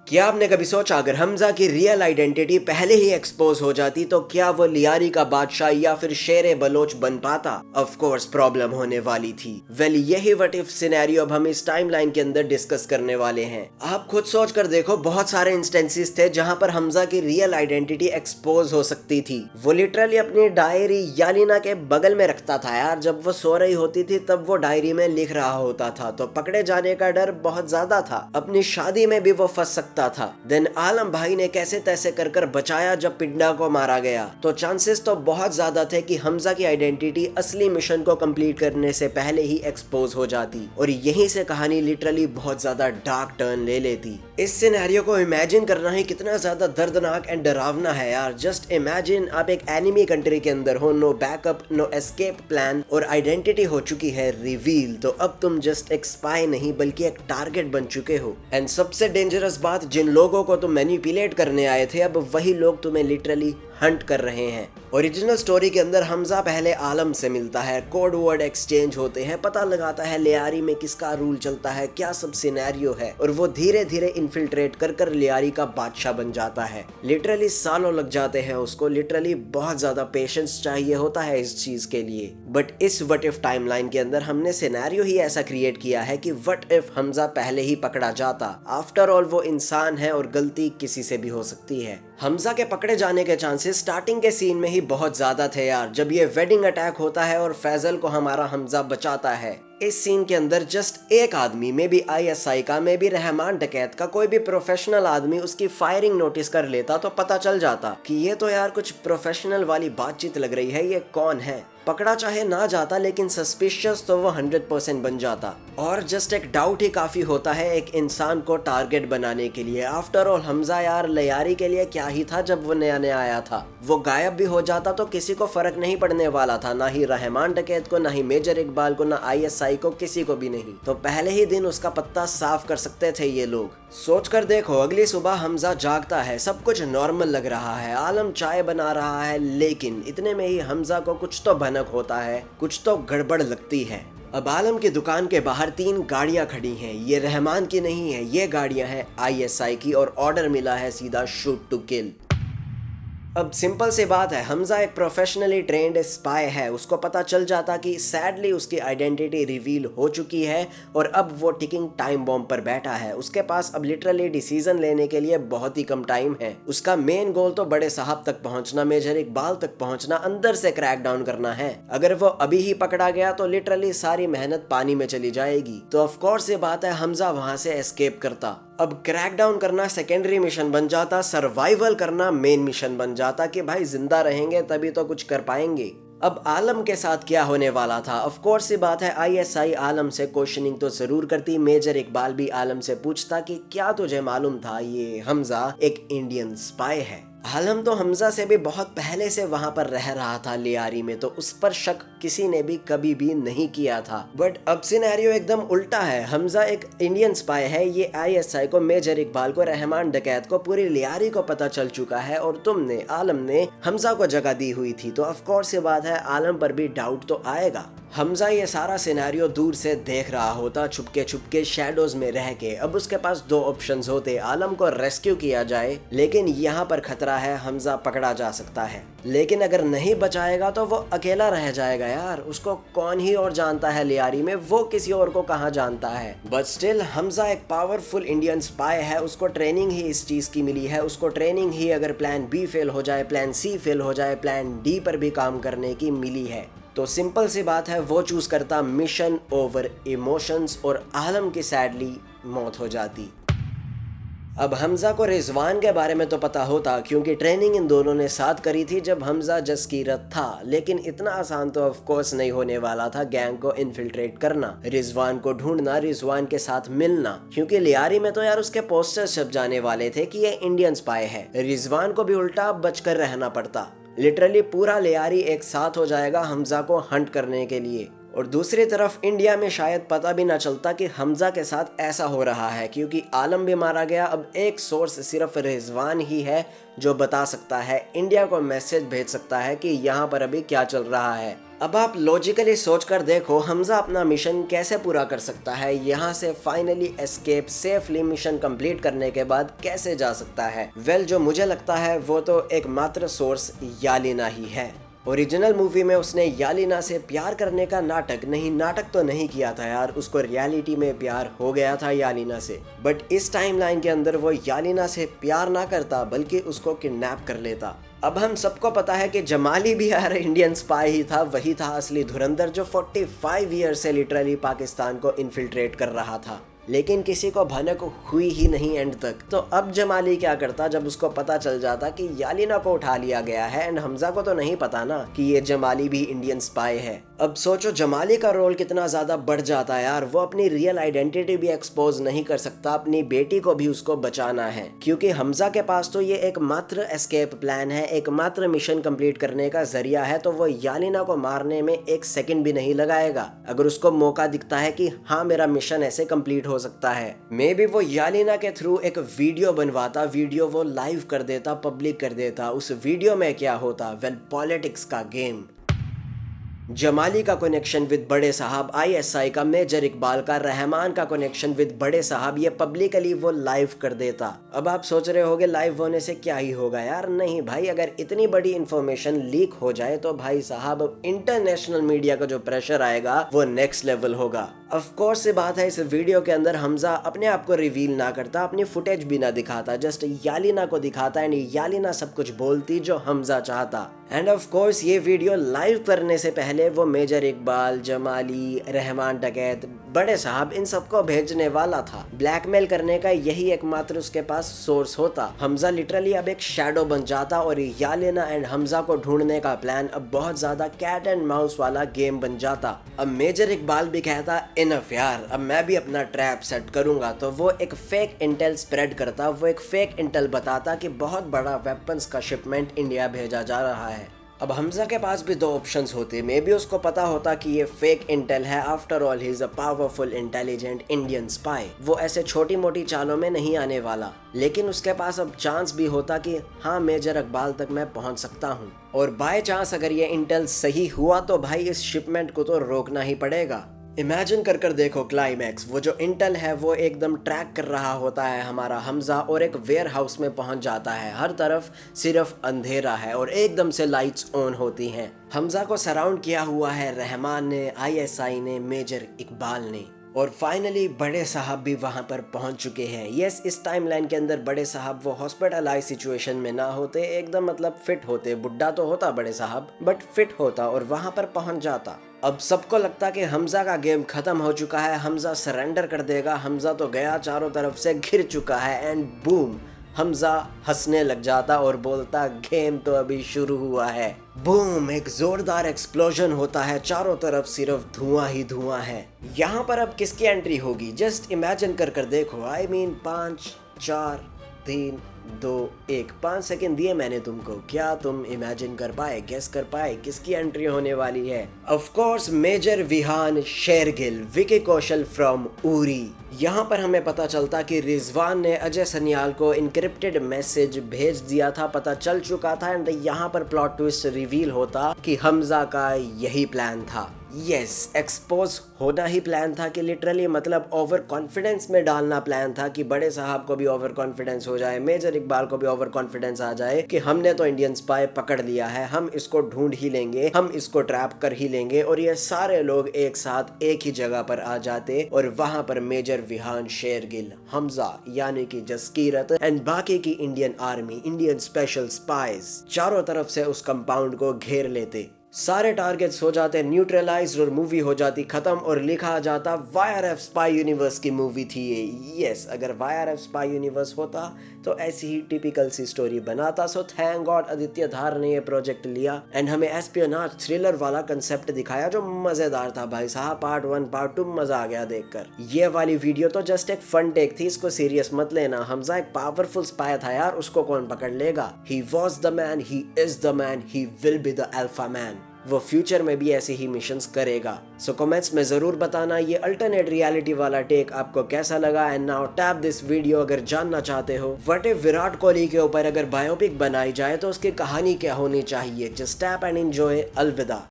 क्या आपने कभी सोचा अगर हमजा की रियल आइडेंटिटी पहले ही एक्सपोज हो जाती तो क्या वो लियारी का बादशाह या फिर शेर बलोच बन पाता? ऑफ कोर्स प्रॉब्लम होने वाली थी। यही व्हाट इफ सिनेरियो अब हम इस टाइमलाइन के अंदर डिस्कस करने वाले हैं। आप खुद सोच कर देखो, बहुत सारे इंस्टेंसेस थे जहां पर हमजा की रियल आइडेंटिटी एक्सपोज हो सकती थी। वो लिटरली अपनी डायरी यालिना के बगल में रखता था यार। जब वो सो रही होती थी तब वो डायरी में लिख रहा होता था, तो पकड़े जाने का डर बहुत ज्यादा था। अपनी शादी में भी वो फंस सकता था। देन आलम भाई ने कैसे तैसे कर बचाया जब पिंडा को मारा गया। तो चांसेस तो बहुत ज्यादा थे कि हमजा की आइडेंटिटी असली मिशन को कंप्लीट करने से पहले ही एक्सपोज हो जाती और यहीं से कहानी लिटरली बहुत ज्यादा डार्क टर्न ले लेती। इस सिनेरियो को इमेजिन करना ही कितना ज्यादा दर्दनाक एंड डरावना है यार। जस्ट इमेजिन आप एक एनिमी कंट्री के अंदर हो, no backup, no escape plan और आइडेंटिटी हो चुकी है रिवील। तो अब तुम जस्ट एक स्पाई नहीं बल्कि एक टारगेट बन चुके हो। एंड सबसे डेंजरस बात, जिन लोगों को तुम मैनिपुलेट करने आए थे अब वही लोग तुम्हें लिटरली हंट कर रहे हैं। ओरिजिनल स्टोरी के अंदर हमजा पहले आलम से मिलता है, कोड वर्ड एक्सचेंज होते हैं, पता लगाता है लियारी में किसका रूल चलता है, क्या सब सिनेरियो है, और वो धीरे धीरे इन्फिल्ट्रेट कर लियारी का बादशाह बन जाता है। लिटरली सालों लग जाते हैं उसको, लिटरली बहुत ज्यादा पेशेंस चाहिए होता है इस चीज के लिए। बट इस व्हाट इफ टाइमलाइन के अंदर हमने सिनेरियो ही ऐसा क्रिएट किया है कि व्हाट इफ हमजा पहले ही पकड़ा जाता। आफ्टर ऑल वो इंसान है और गलती किसी से भी हो सकती है। हमजा के पकड़े जाने के चांसेस स्टार्टिंग के सीन में ही बहुत ज्यादा थे यार। जब ये वेडिंग अटैक होता है और फैजल को हमारा हमजा बचाता है, इस सीन के अंदर जस्ट एक आदमी में भी ISI का, में भी रहमान डकैत का, कोई भी प्रोफेशनल आदमी उसकी फायरिंग नोटिस कर लेता तो पता चल जाता कि ये तो यार कुछ प्रोफेशनल वाली बातचीत लग रही है, ये कौन है। पकड़ा चाहे ना जाता लेकिन सस्पिशियस तो वो 100% बन जाता। और जस्ट एक डाउट ही काफी होता है एक इंसान को टारगेट बनाने के लिए। आफ्टर ऑल हमजा यार लियारी के लिए क्या ही था जब वो नया नया आया था। वो गायब भी हो जाता तो किसी को फर्क नहीं पड़ने वाला था, ना ही रहमान डकैत को, ना ही मेजर इकबाल को, ना ISI को, किसी को भी नहीं। तो पहले ही दिन उसका पत्ता साफ कर सकते थे ये लोग। सोच कर देखो, अगली सुबह हमजा जागता है, सब कुछ नॉर्मल लग रहा है, आलम चाय बना रहा है, लेकिन इतने में ही हमजा को कुछ तो भनक होता है, कुछ तो गड़बड़ लगती है। अब आलम की दुकान के बाहर 3 गाड़ियां खड़ी हैं। ये रहमान की नहीं है, ये गाड़ियां हैं ISI की और ऑर्डर मिला है सीधा शूट टू किल। अब सिंपल सी बात है, हमजा एक प्रोफेशनली ट्रेंड स्पाई है। उसको पता चल जाता कि सैडली उसकी आइडेंटिटी रिवील हो चुकी है और अब वो टिकिंग टाइम बॉम्ब पर बैठा है। उसके पास अब लिटरली डिसीजन लेने के लिए बहुत ही कम टाइम है। उसका मेन गोल तो बड़े साहब तक पहुंचना, मेजर इकबाल तक पहुंचना, अंदर से क्रैक डाउन करना है। अगर वो अभी ही पकड़ा गया तो लिटरली सारी मेहनत पानी में चली जाएगी। तो ऑफ कोर्स ये बात है, हमजा वहां से एस्केप करता। अब क्रैक डाउन करना सेकेंडरी मिशन बन जाता, सर्वाइवल करना मेन मिशन बन जाता कि भाई जिंदा रहेंगे तभी तो कुछ कर पाएंगे। अब आलम के साथ क्या होने वाला था? ऑफ कोर्स ये बात है, ISI आलम से क्वेश्चनिंग तो जरूर करती। मेजर इकबाल भी आलम से पूछता कि क्या तुझे मालूम था ये हमजा एक इंडियन स्पाई है। आलम तो हमजा से भी बहुत पहले से वहां पर रह रहा था लियारी में, तो उस पर शक किसी ने भी कभी भी नहीं किया था। बट अब सिनेरियो एकदम उल्टा है। हमजा एक इंडियन स्पाई है, ये ISI को, मेजर इकबाल को, रहमान डकैत को, पूरी लियारी को पता चल चुका है और तुमने, आलम ने हमजा को जगह दी हुई थी। तो ऑफ कोर्स ये बात है, आलम पर भी डाउट तो आएगा। हमजा ये सारा सिनेरियो दूर से देख रहा होता, छुपके छुपके शैडोज में रह के। अब उसके पास 2 ऑप्शंस होते, आलम को रेस्क्यू किया जाए, लेकिन यहाँ पर खतरा है, हमजा पकड़ा जा सकता है। लेकिन अगर नहीं बचाएगा तो वो अकेला रह जाएगा यार। उसको कौन ही और जानता है लियारी में, वो किसी और को कहाँ जानता है। बट स्टिल हमजा एक पावरफुल इंडियन स्पाई है, उसको ट्रेनिंग ही इस चीज की मिली है। उसको ट्रेनिंग ही अगर प्लान B फेल हो जाए, प्लान C फेल हो जाए, प्लान D पर भी काम करने की मिली है। तो सिंपल सी बात है, वो चूज करता मिशन ओवर इमोशंस और आलम की सैडली मौत हो जाती। अब हमजा को रिजवान के बारे में तो पता होता क्योंकि ट्रेनिंग इन दोनों ने साथ करी थी जब हमजा जसकीरत था। लेकिन इतना आसान तो ऑफ कोर्स नहीं होने वाला था गैंग को इन्फिल्ट्रेट करना, रिजवान को ढूंढना, रिजवान के साथ मिलना, क्योंकि लियारी में तो यार उसके पोस्टर्स छप जाने वाले थे कि ये इंडियन स्पाई है। रिजवान को भी उल्टा बचकर रहना पड़ता। लिटरली पूरा लियारी एक साथ हो जाएगा हमजा को हंट करने के लिए। और दूसरी तरफ इंडिया में शायद पता भी ना चलता कि हमजा के साथ ऐसा हो रहा है, क्योंकि आलम भी मारा गया। अब एक सोर्स सिर्फ रिजवान ही है जो बता सकता है, इंडिया को मैसेज भेज सकता है कि यहाँ पर अभी क्या चल रहा है। अब आप लॉजिकली सोचकर देखो हमजा अपना मिशन कैसे पूरा कर सकता है, यहाँ से finally escape safely mission complete करने के बाद कैसे जा सकता है। वेल जो मुझे लगता है वो तो एकमात्र सोर्स यालिना ही है। ओरिजिनल मूवी में उसने यालिना से प्यार करने का नाटक तो नहीं किया था यार, उसको रियलिटी में प्यार हो गया था यालिना से। बट इस टाइमलाइन के अंदर वो यालिना से प्यार ना करता बल्कि उसको किडनैप कर लेता। अब हम सबको पता है कि जमाली भी यार इंडियन स्पाई ही था, वही था असली धुरंधर जो 45 ईयर से लिटरली पाकिस्तान को इन्फिल्ट्रेट कर रहा था, लेकिन किसी को भनक हुई ही नहीं एंड तक। तो अब जमाली क्या करता जब उसको पता चल जाता कि यालिना को उठा लिया गया है एंड हमजा को तो नहीं पता ना कि ये जमाली भी इंडियन स्पाई है। अब सोचो जमाली का रोल कितना ज्यादा बढ़ जाता है यार, वो अपनी रियल आइडेंटिटी भी एक्सपोज नहीं कर सकता, अपनी बेटी को भी उसको बचाना है, क्योंकि हमजा के पास तो ये एकमात्र एस्केप प्लान है, एकमात्र मिशन कंप्लीट करने का जरिया है। तो वो यालिना को मारने में एक सेकंड भी नहीं लगाएगा अगर उसको मौका दिखता है कि हाँ मेरा मिशन ऐसे कंप्लीट हो सकता है। मे बी वो यालिना के थ्रू एक वीडियो बनवाता, वीडियो वो लाइव कर देता, पब्लिक कर देता। उस वीडियो में क्या होता, वेल पॉलिटिक्स का गेम। जमाली का कनेक्शन विद बड़े साहब, ISI का, मेजर इकबाल का, रहमान का कनेक्शन विद बड़े साहब, ये पब्लिकली वो लाइव कर देता। अब आप सोच रहे होगे लाइव होने से क्या ही होगा यार, नहीं भाई, अगर इतनी बड़ी इंफॉर्मेशन लीक हो जाए तो भाई साहब इंटरनेशनल मीडिया का जो प्रेशर आएगा वो नेक्स्ट लेवल होगा। ऑफ कोर्स ये बात है, इस वीडियो के अंदर हमजा अपने आप को रिवील ना करता, अपनी फुटेज भी ना दिखाता, जस्ट यालिना को दिखाता एंड यालिना सब कुछ बोलती जो हमजा चाहता। एंड ऑफ कोर्स ये वीडियो लाइव करने से पहले वो मेजर इकबाल, जमाली, रहमान डकैत, बड़े साहब इन सबको भेजने वाला था। ब्लैकमेल करने का यही एकमात्र उसके पास सोर्स होता। हमजा लिटरली अब एक शैडो बन जाता और यालिना एंड हमजा को ढूंढने का प्लान अब बहुत ज्यादा कैट एंड माउस वाला गेम बन जाता। अब मेजर इकबाल भी कहता इनफ यार, अब मैं भी अपना ट्रैप सेट करूंगा। तो वो एक फेक इंटेल स्प्रेड करता, वो एक फेक इंटेल बताता कि बहुत बड़ा वेपन्स का शिपमेंट इंडिया भेजा जा रहा है। अब हमजा के पास भी दो ऑप्शंस होते, मे बी उसको पता होता कि ये फेक इंटेल है, after all he is a powerful intelligent Indian spy, वो ऐसे छोटी मोटी चालों में नहीं आने वाला। लेकिन उसके पास अब चांस भी होता कि हाँ मेजर इकबाल तक मैं पहुंच सकता हूँ, और बाय चांस अगर ये इंटेल सही हुआ तो भाई इस शिपमेंट को तो रोकना ही पड़ेगा। इमेजिन कर देखो क्लाइमैक्स, वो जो इंटेल है वो एकदम ट्रैक कर रहा होता है हमारा हमजा और एक वेयर हाउस में पहुंच जाता है। हर तरफ सिर्फ अंधेरा है और एकदम से लाइट्स ऑन होती हैं। हमजा को सराउंड किया हुआ है रहमान ने, ISI ने, मेजर इकबाल ने, और फाइनली बड़े साहब भी वहां पर पहुंच चुके हैं। यस, इस टाइमलाइन के अंदर बड़े साहब वो हॉस्पिटलाइज सिचुएशन में ना होते, एकदम मतलब फिट होते, बुढ़ा तो होता बड़े साहब बट फिट होता और वहां पर पहुंच जाता। अब सबको लगता कि हमजा का गेम खत्म हो चुका है, हमजा सरेंडर कर देगा, हमजा तो गया, चारों तरफ से घिर चुका है। एंड बूम, हमजा हंसने लग जाता और बोलता गेम तो अभी शुरू हुआ है। बूम, एक जोरदार एक्सप्लोजन होता है, चारों तरफ सिर्फ धुआं ही धुआं है। यहाँ पर अब किसकी एंट्री होगी जस्ट इमेजिन कर देखो। आई मीन 5 4 3 2 1 5 सेकंड दिए मैंने तुमको, क्या तुम इमेजिन कर पाए, गेस कर पाए किसकी एंट्री होने वाली है? Of course major Vihan Shergill, Vicky Kaushal from Uri. यहाँ पर हमें पता चलता कि रिजवान ने अजय सनियाल को इनक्रिप्टेड मैसेज भेज दिया था, पता चल चुका था। एंड यहाँ पर प्लॉट ट्विस्ट रिवील होता कि हमजा का यही प्लान था। यस, एक्सपोज होना ही प्लान था कि लिटरली मतलब ओवर कॉन्फिडेंस में डालना प्लान था कि बड़े साहब को भी ओवर कॉन्फिडेंस हो जाए, मेजर इकबाल को भी ओवर कॉन्फिडेंस आ जाए कि हमने तो इंडियन स्पाई पकड़ लिया है, हम इसको ढूंढ ही लेंगे, हम इसको ट्रैप कर ही लेंगे। और ये सारे लोग एक साथ एक ही जगह पर आ जाते और वहां पर मेजर विहान शेरगिल, हमजा यानी कि जसकीरत एंड बाकी की Indian army, Indian special spice चारों तरफ से उस कंपाउंड को घेर लेते। सारे टारगेट्स हो जाते न्यूट्रलाइज्ड और मूवी हो जाती खत्म और लिखा आ जाता YRF स्पाई यूनिवर्स की मूवी थी ये। यस, अगर YRF स्पाई यूनिवर्स होता तो ऐसी ही टिपिकल सी स्टोरी बनाता। सो थैंक गॉड आदित्य धार ने ये प्रोजेक्ट लिया एंड हमें एस्पियोनाज थ्रिलर वाला कंसेप्ट दिखाया जो मजेदार था भाई साहब। पार्ट 1 पार्ट 2 मजा आ गया देखकर। ये वाली वीडियो तो जस्ट एक फन टेक थी, इसको सीरियस मत लेना। हमजा एक पावरफुल स्पाई था यार, उसको कौन पकड़ लेगा। He was the man, he is the man, he will be the alpha man. वो फ्यूचर में भी ऐसे ही मिशंस करेगा। सो कमेंट्स में जरूर बताना ये अल्टरनेट रियलिटी वाला टेक आपको कैसा लगा। And now tap this video अगर जानना चाहते हो व्हाट इफ विराट कोहली के ऊपर अगर बायोपिक बनाई जाए तो उसकी कहानी क्या होनी चाहिए। Just tap and enjoy. अलविदा।